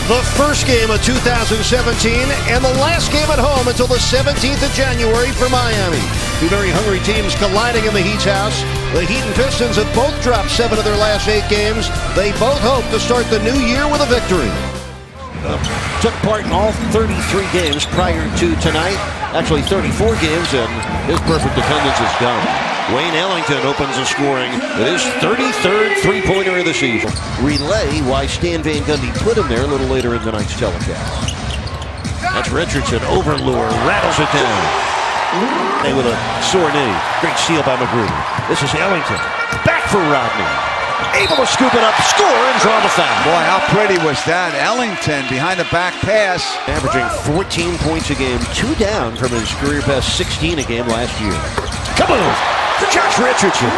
The first game of 2017 and the last game at home until the 17th of January for Miami. Two very hungry teams colliding in the Heat's house. The Heat and Pistons have both dropped 7 of their last 8 games. They both hope to start the new year with a victory. Took part in all 33 games prior to tonight. Actually 34 games, and his perfect attendance is gone. Wayne Ellington opens the scoring with his 33rd three-pointer of the season. Relay why Stan Van Gundy put him there a little later in tonight's telecast. That's Richardson, overlure, rattles it down. With a sore knee. Great steal by McGruder. This is Ellington. Back for Rodney. Able to scoop it up, score, and draw the foul. Boy, how pretty was that? Ellington behind the back pass. Averaging 14 points a game, 2 down from his career best 16 a game last year. Come on! Josh Richardson.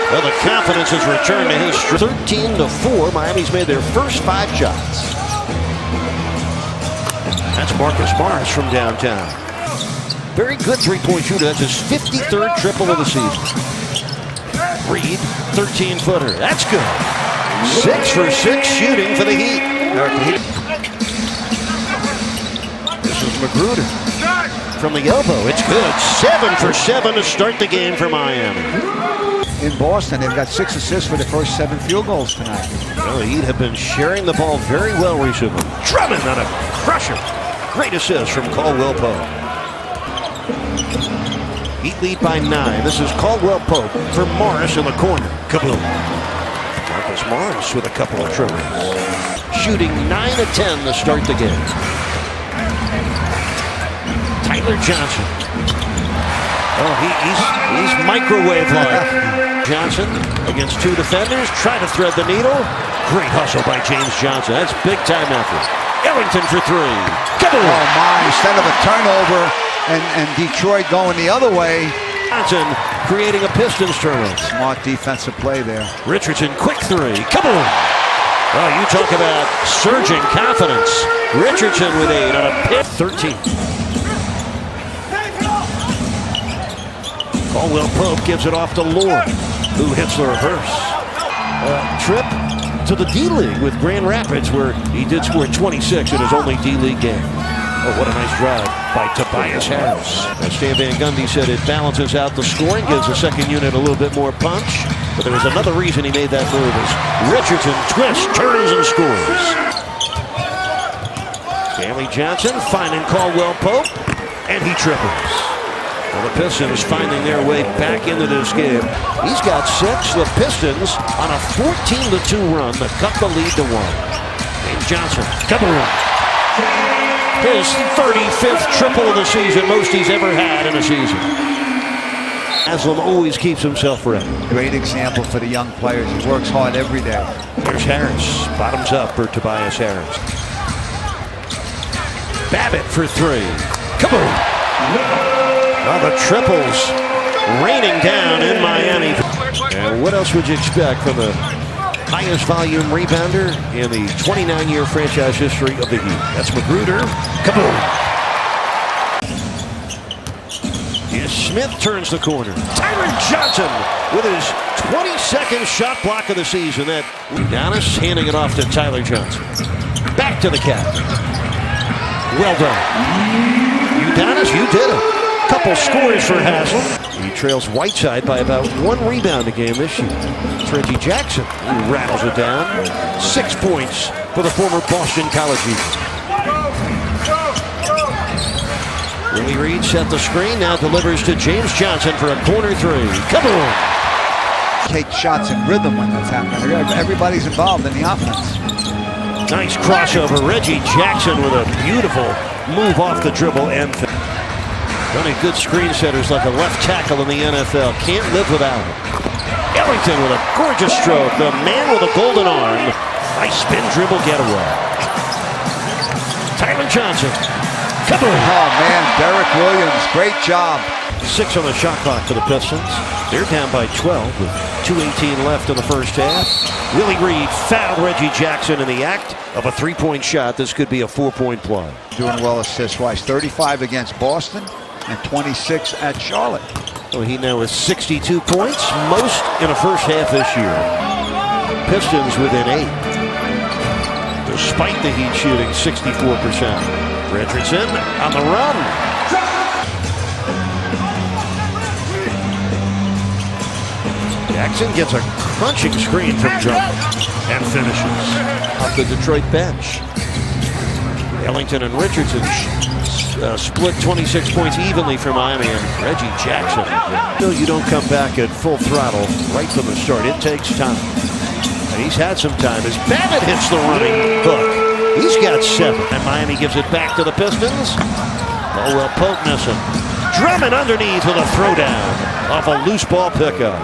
Well, the confidence has returned to his 13-4. Miami's made their first 5 shots. That's Marcus Morris from downtown. Very good three-point shooter. That's his 53rd triple of the season. Reed, 13-footer. That's good. 6 for 6 shooting for the Heat. This is McGruder. From the elbow, it's good. 7 for 7 to start the game for Miami. In Boston, they've got 6 assists for the first 7 field goals tonight. Well, the Heat have been sharing the ball very well recently. Drummond on a crusher. Great assist from Caldwell Pope. Heat lead by 9. This is Caldwell Pope for Morris in the corner. Kaboom. Marcus Morris with a couple of triples. Shooting 9 of 10 to start the game. Tyler Johnson. Oh, he's microwave-like. Johnson against 2 defenders. Try to thread the needle. Great hustle by James Johnson. That's big-time effort. Ellington for 3. Kaboom. Oh, my. Instead of a turnover and Detroit going the other way. Johnson creating a Pistons turnover. Smart defensive play there. Richardson, Quick 3. Kaboom. Oh, you talk about surging confidence. Richardson with 8 on a pick. 13. Caldwell Pope gives it off to Lord, who hits the reverse. Trip to the D-League with Grand Rapids, where he did score 26 in his only D-League game. Oh, what a nice drive by Tobias Harris. As Stan Van Gundy said, it balances out the scoring, gives the second unit a little bit more punch. But there was another reason he made that move. Richardson twists, turns, and scores. Stanley Johnson finding Caldwell Pope, and he triples. Well, the Pistons finding their way back into this game. He's got 6. The Pistons on a 14-2 run that cut the lead to 1. James Johnson, kaboom. His 35th triple of the season, most he's ever had in a season. Haslam always keeps himself ready. Great example for the young players. He works hard every day. There's Harris. Bottoms up for Tobias Harris. Babbitt for 3. Kaboom. Well, the triples raining down in Miami. And what else would you expect from the highest volume rebounder in the 29-year franchise history of the Heat? That's McGruder. Kaboom! Yes, Smith turns the corner. Tyler Johnson with his 22nd shot block of the season. That Udonis handing it off to Tyler Johnson. Back to the captain. Well done. Udonis, you did it. Couple scores for Haslam. He trails Whiteside by about 1 rebound a game this year. It's Reggie Jackson who rattles it down. 6 points for the former Boston College Eagle. Willie Reed set the screen, now delivers to James Johnson for a corner 3. Kaboom! Take shots in rhythm when that's happening. Everybody's involved in the offense. Nice crossover. Reggie Jackson with a beautiful move off the dribble and plenty of good screen setters like a left tackle in the NFL. Can't live without it. Ellington with a gorgeous stroke. The man with a golden arm. Nice spin dribble getaway. Tyler Johnson. Kaboom. Oh, man. Derek Williams. Great job. 6 on the shot clock for the Pistons. They're down by 12 with 2:18 left in the first half. Willie Reed fouled Reggie Jackson in the act of a 3-point shot. This could be a 4-point play. Doing well assist-wise. 35 against Boston and 26 at Charlotte. Well, he now has 62 points, most in a first half this year. Pistons within 8. despite the Heat shooting 64%. Richardson on the run. Jackson gets a crunching screen from Drummond and finishes off the Detroit bench. Ellington and Richardson split 26 points evenly for Miami, and Reggie Jackson. No, you don't come back at full throttle right from the start. It takes time. And he's had some time as Babbitt hits the running hook. He's got 7. And Miami gives it back to the Pistons. Oh, well, Pope missing. Drummond underneath with a throwdown off a loose ball pickup.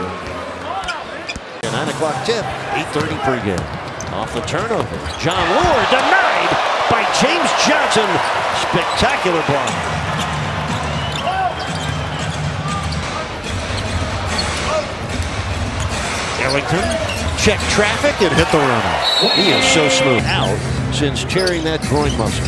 9 o'clock tip, 8:30 pregame. Off the turnover. John Lure denied by James Johnson. Spectacular block. Ellington checked traffic and hit the runner. He is so smooth out since tearing that groin muscle.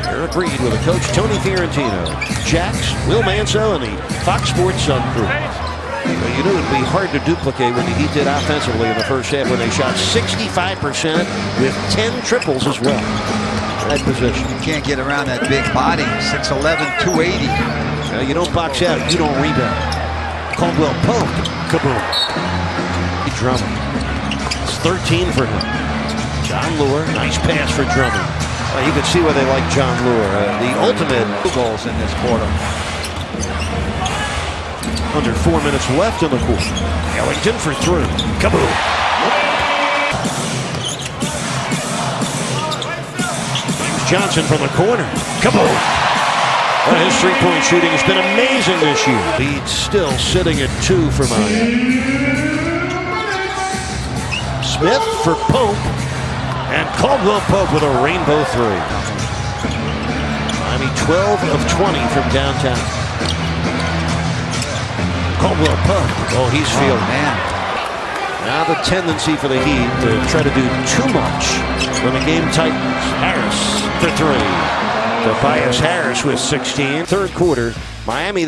Eric Reed with a coach Tony Fiorentino, Jax, Will Manso, and the Fox Sports Sun crew. Well, you knew it would be hard to duplicate what the Heat did offensively in the first half when they shot 65% with 10 triples as well. That position. You can't get around that big body, 6'11", 280. You don't box out, you don't rebound. Caldwell Pope, kaboom. Drummond. It's 13 for him. John Lure, nice pass for Drummond. You can see why they like John Lure. The ultimate goals in this quarter. Under 4 minutes left in the quarter. Ellington for 3. Kaboom. Johnson from the corner. Kaboom. His three-point shooting has been amazing this year. Lead still sitting at 2 for Miami. Smith for Pope. And Caldwell Pope with a rainbow 3. Miami 12 of 20 from downtown. Caldwell Pope. Oh, he's feeling. Man. Now the tendency for the Heat to try to do too much when the game tightens. Harris for 3. Tobias Harris with 16. Third quarter, Miami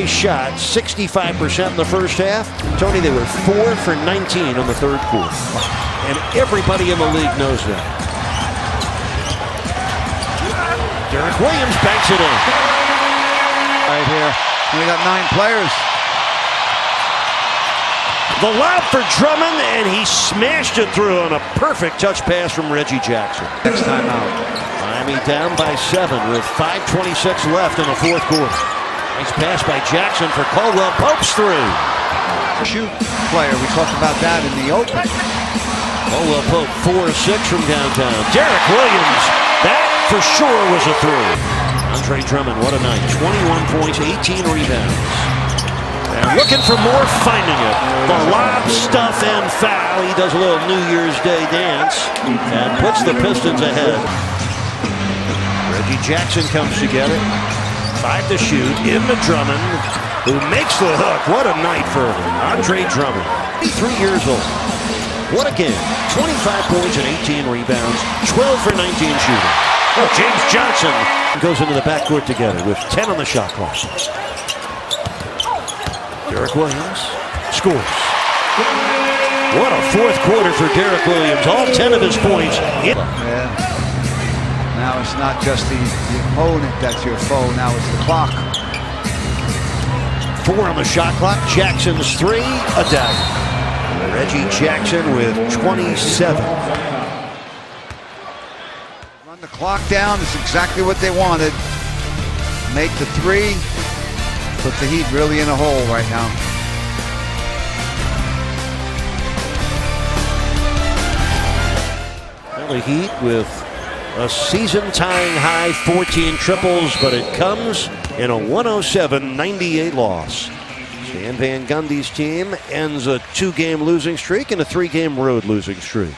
shot 65% in the first half. Tony, they were 4 for 19 on the third quarter. And everybody in the league knows that. Derek Williams banks it in. Right here. We got 9 players. The lob for Drummond, and he smashed it through on a perfect touch pass from Reggie Jackson. Next time out. Miami down by 7 with 5:26 left in the fourth quarter. Nice pass by Jackson for Caldwell Pope's 3. Shoot player. We talked about that in the open. Caldwell Pope 4 of 6 from downtown. Derek Williams, that for sure was a 3. Andre Drummond, what a night. 21 points, 18 rebounds. And looking for more, finding it. The lob, stuff, and foul. He does a little New Year's Day dance and puts the Pistons ahead. Reggie Jackson comes together. 5 to shoot. In to Drummond, who makes the hook. What a night for Andre Drummond. 23 years old. What a game. 25 points and 18 rebounds. 12 for 19 shooting. Oh, James Johnson goes into the backcourt together with 10 on the shot clock. Derek Williams scores. What a fourth quarter for Derek Williams. All 10 of his points. Yeah. Now it's not just the opponent that's your foe. Now it's the clock. 4 on the shot clock. Jackson's 3. A dagger. Reggie Jackson with 27. Run the clock down. It's exactly what they wanted. Make the 3. Put the Heat really in a hole right now. The Heat with a season-tying high 14 triples, but it comes in a 107-98 loss. Stan Van Gundy's team ends a 2-game losing streak and a 3-game road losing streak.